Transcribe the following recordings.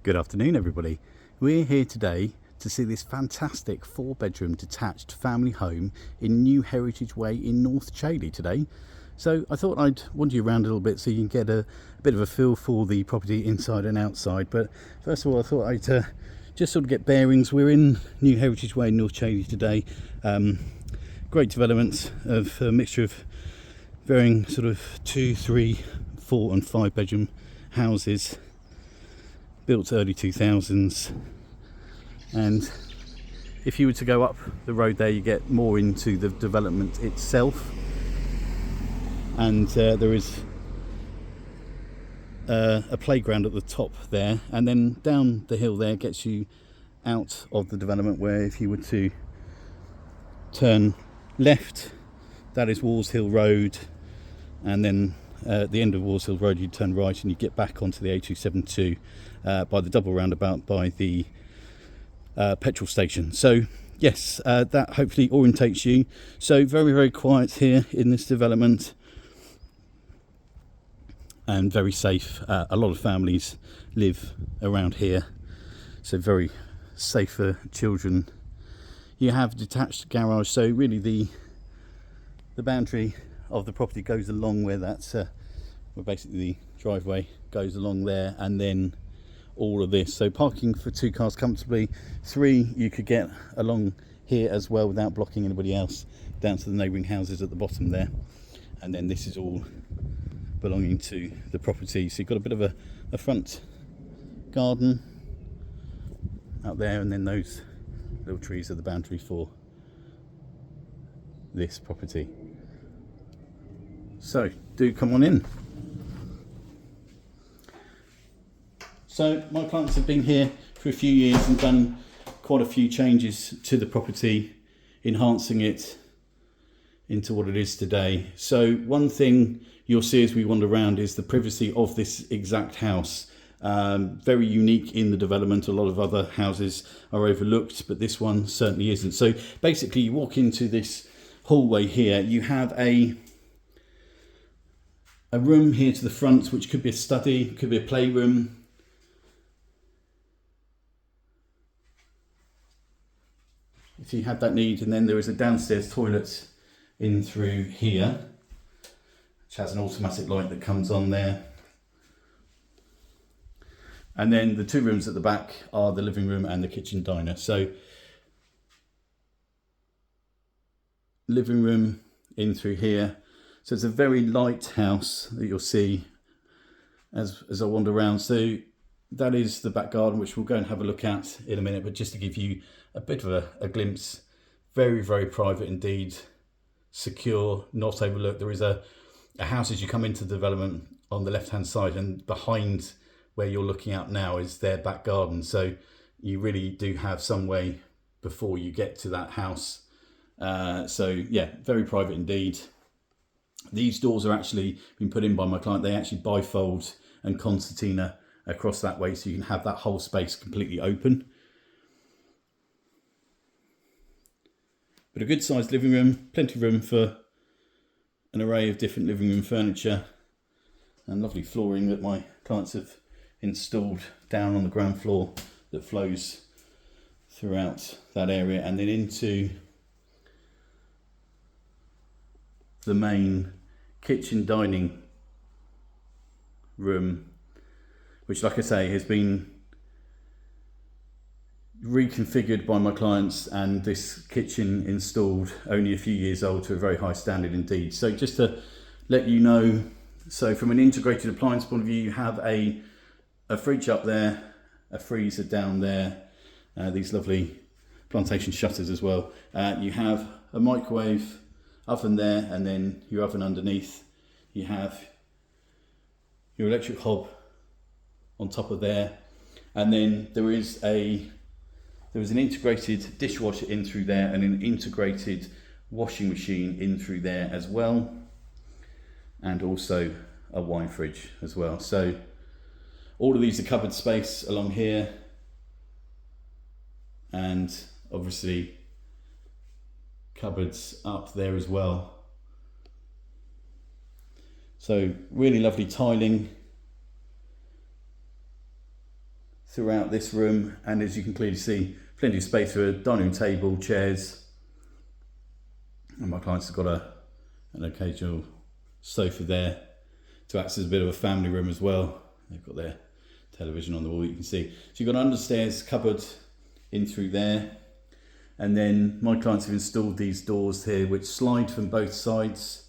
Good afternoon, everybody. We're here today to see this fantastic 4-bedroom detached family home in New Heritage Way in North Chailey today. So I thought I'd wander you around a little bit so you can get a bit of a feel for the property inside and outside. But first of all, I thought I'd just sort of get bearings. We're in New Heritage Way in North Chailey today. Great developments of a mixture of varying sort of 2, 3, 4 and 5 bedroom houses, built early 2000s. And if you were to go up the road there, you get more into the development itself, and there is a playground at the top there, and then down the hill there gets you out of the development, where if you were to turn left, that is Walls Hill Road, and then at the end of Walls Hill Road you turn right and you get back onto the A272 by the double roundabout by the petrol station. So yes, that hopefully orientates you. So very, very quiet here in this development and very safe. A lot of families live around here, so very safe for children. You have detached garage, so really the boundary of the property goes along where that's where basically the driveway goes along there, and then all of this, so parking for 2 cars comfortably. 3 you could get along here as well without blocking anybody else down to the neighbouring houses at the bottom there, and then this is all belonging to the property. So you've got a bit of a front garden out there, and then those little trees are the boundary for this property. So do come on in. So my clients have been here for a few years and done quite a few changes to the property, enhancing it into what it is today. So one thing you'll see as we wander around is the privacy of this exact house. Very unique in the development. A lot of other houses are overlooked, but this one certainly isn't. So basically you walk into this hallway here, you have a room here to the front, which could be a study, could be a playroom. If you had that need, and then there is a downstairs toilet in through here, which has an automatic light that comes on there. And then the 2 rooms at the back are the living room and the kitchen diner. So living room in through here. So it's a very light house that you'll see as I wander around. So that is the back garden, which we'll go and have a look at in a minute, but just to give you a bit of a glimpse, very, very private indeed, secure, not overlooked. There is a house as you come into the development on the left hand side, and behind where you're looking out now is their back garden. So you really do have some way before you get to that house. So yeah, very private indeed. These doors are actually been put in by my client. They actually bifold and concertina across that way, so you can have that whole space completely open. But a good sized living room, plenty of room for an array of different living room furniture, and lovely flooring that my clients have installed down on the ground floor that flows throughout that area, and then into the main kitchen dining room, which, like I say, has been reconfigured by my clients, and this kitchen installed only a few years old to a very high standard indeed. So just to let you know, so from an integrated appliance point of view, you have a fridge up there, a freezer down there, these lovely plantation shutters as well. You have a microwave oven there, and then your oven underneath. You have your electric hob on top of there, and then there is an integrated dishwasher in through there, and an integrated washing machine in through there as well, and also a wine fridge as well. So all of these are cupboard space along here, and obviously cupboards up there as well. So really lovely tiling throughout this room, and as you can clearly see, plenty of space for a dining room table, chairs, and my clients have got an occasional sofa there to act as a bit of a family room as well. They've got their television on the wall, you can see. So you've got an understairs cupboard in through there, and then my clients have installed these doors here which slide from both sides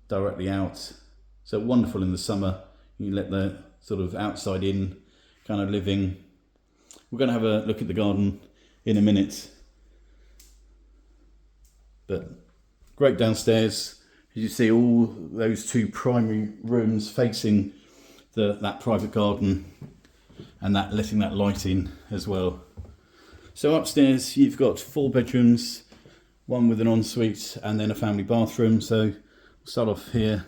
directly out. So wonderful in the summer. You let the sort of outside in kind of living. We're going to have a look at the garden in a minute, but great downstairs. As you see, all those two primary rooms facing that private garden, and that letting that light in as well. So upstairs you've got 4 bedrooms, one with an ensuite and then a family bathroom. So we'll start off here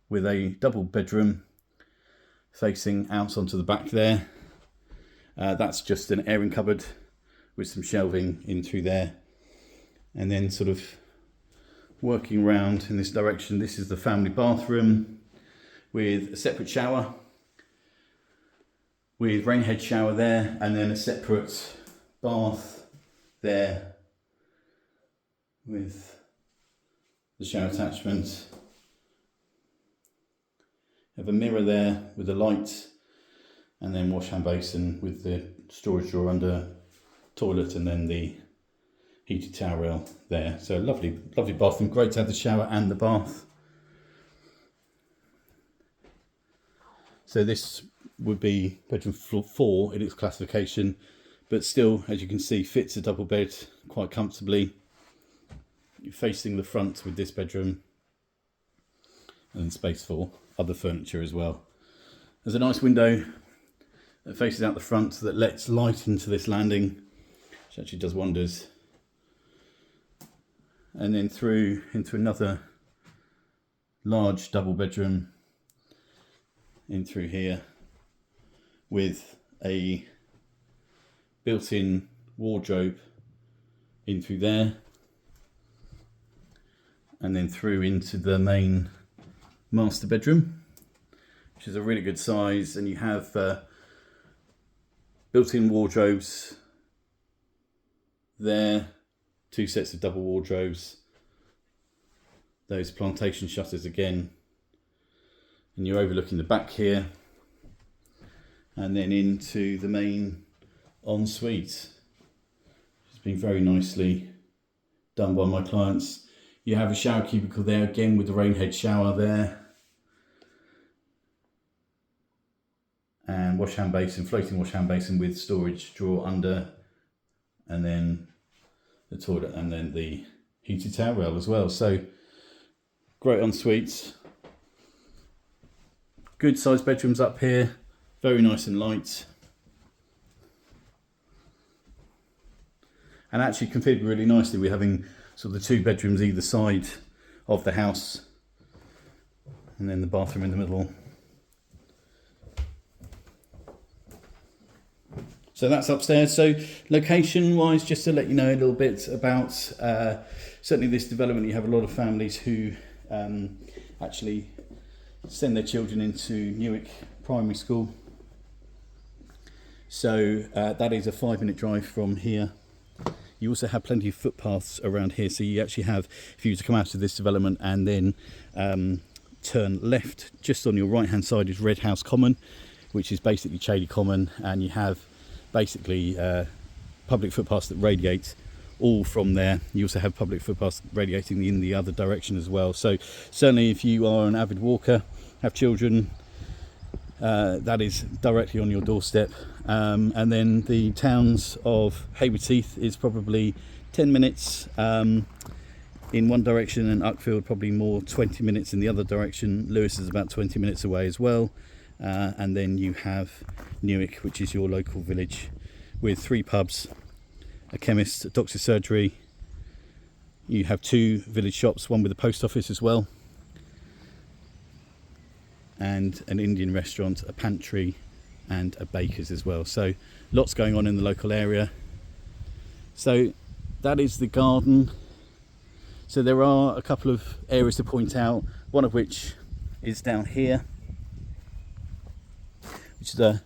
with a double bedroom facing out onto the back there. That's just an airing cupboard with some shelving in through there, and then sort of working around in this direction, this is the family bathroom with a separate shower, with rain head shower there, and then a separate bath there with the shower attachment. Have a mirror there with a light, and then wash hand basin with the storage drawer under toilet, and then the heated towel rail there. So lovely bathroom, great to have the shower and the bath. So this would be bedroom 4 in its classification, but still, as you can see, fits a double bed quite comfortably. You're facing the front with this bedroom, and then space for other furniture as well. There's a nice window that faces out the front that lets light into this landing, which actually does wonders. And then through into another large double bedroom in through here with a built-in wardrobe in through there, and then through into the main master bedroom, which is a really good size, and you have built-in wardrobes there, 2 sets of double wardrobes, those plantation shutters again, and you're overlooking the back here, and then into the main ensuite. It's been very nicely done by my clients. You have a shower cubicle there again with the rain head shower there, and wash hand basin, floating wash hand basin with storage drawer under, and then the toilet, and then the heated towel rail as well. So great ensuites, good sized bedrooms up here, very nice and light, and actually configured really nicely. We're having sort of the 2 bedrooms either side of the house, and then the bathroom in the middle. So that's upstairs. So location wise, just to let you know a little bit about certainly this development, you have a lot of families who actually send their children into Newark Primary School. So that is a 5-minute drive from here. You also have plenty of footpaths around here. So you actually have, if you were to come out of this development and then turn left, just on your right hand side is Red House Common, which is basically Chailey Common, and you have basically public footpaths that radiate all from there. You also have public footpaths radiating in the other direction as well. So certainly if you are an avid walker, have children, that is directly on your doorstep. And then the towns of Hayward Heath is probably 10 minutes in one direction, and Uckfield probably more 20 minutes in the other direction. Lewis is about 20 minutes away as well. And then you have Newark, which is your local village, with 3 pubs, a chemist, a doctor's surgery. You have 2 village shops, one with a post office as well, and an Indian restaurant, a pantry, and a baker's as well. So lots going on in the local area. So that is the garden. So there are a couple of areas to point out, one of which is down here, which is a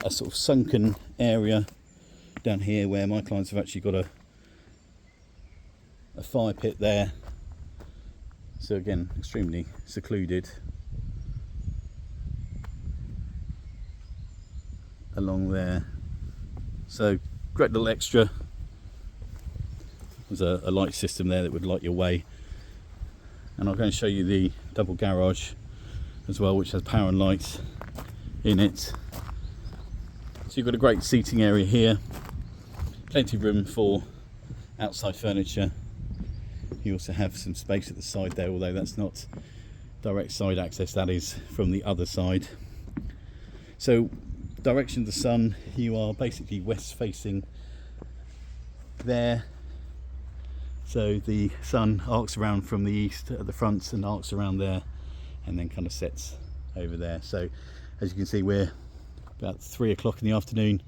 a sort of sunken area down here where my clients have actually got a fire pit there. So again, extremely secluded along there. So great little extra. There's a light system there that would light your way. And I'm going to show you the double garage as well, which has power and lights in it. So you've got a great seating area here, plenty of room for outside furniture. You also have some space at the side there, although that's not direct side access, that is from the other side. So direction of the sun, you are basically west facing there. So the sun arcs around from the east at the front and arcs around there and then kind of sets over there. So as you can see, we're about 3 o'clock in the afternoon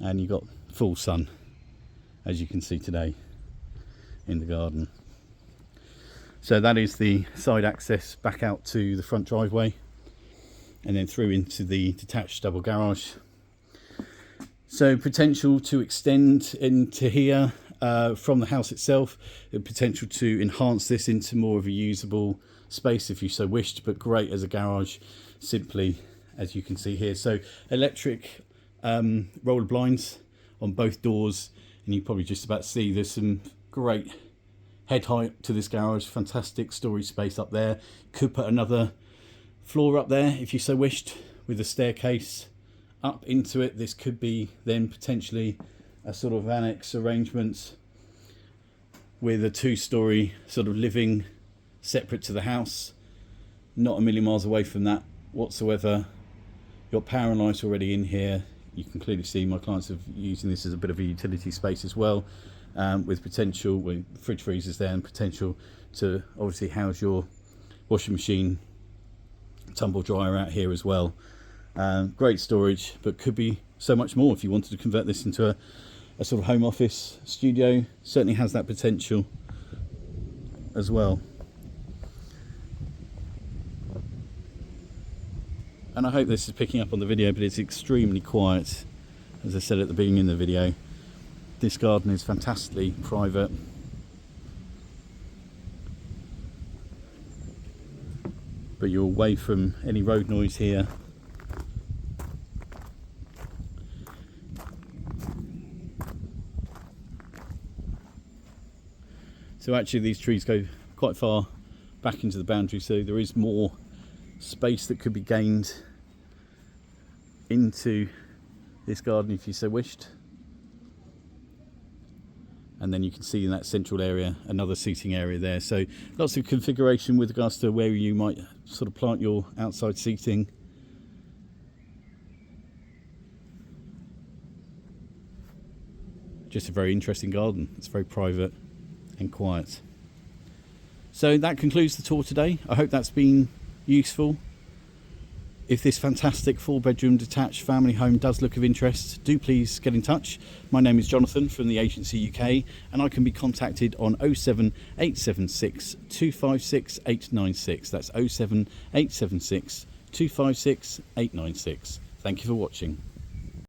and you've got full sun, as you can see today in the garden. So that is the side access back out to the front driveway and then through into the detached double garage. So potential to extend into here from the house itself, the potential to enhance this into more of a usable space if you so wished, but great as a garage simply, as you can see here. So electric roller blinds on both doors, and you probably just about see there's some great head height to this garage, fantastic storage space up there. Could put another floor up there if you so wished with a staircase up into it. This could be then potentially a sort of annex arrangement with a 2-story sort of living separate to the house. Not a million miles away from that whatsoever. Got power and light already in here. You can clearly see my clients are using this as a bit of a utility space as well, with potential fridge freezers there and potential to obviously house your washing machine, tumble dryer out here as well. Great storage, but could be so much more if you wanted to convert this into a sort of home office studio. Certainly has that potential as well. And I hope this is picking up on the video, but it's extremely quiet. As I said at the beginning of the video, this garden is fantastically private. But you're away from any road noise here. So actually these trees go quite far back into the boundary, so there is more space that could be gained into this garden if you so wished. And then you can see in that central area another seating area there, so lots of configuration with regards to where you might sort of plant your outside seating. Just a very interesting garden. It's very private and quiet. So that concludes the tour today. I hope that's been useful. If this fantastic 4-bedroom detached family home does look of interest, do please get in touch. My name is Jonathan from the Agency UK, and I can be contacted on 07876 256 896. That's 07876 256 896. Thank you for watching.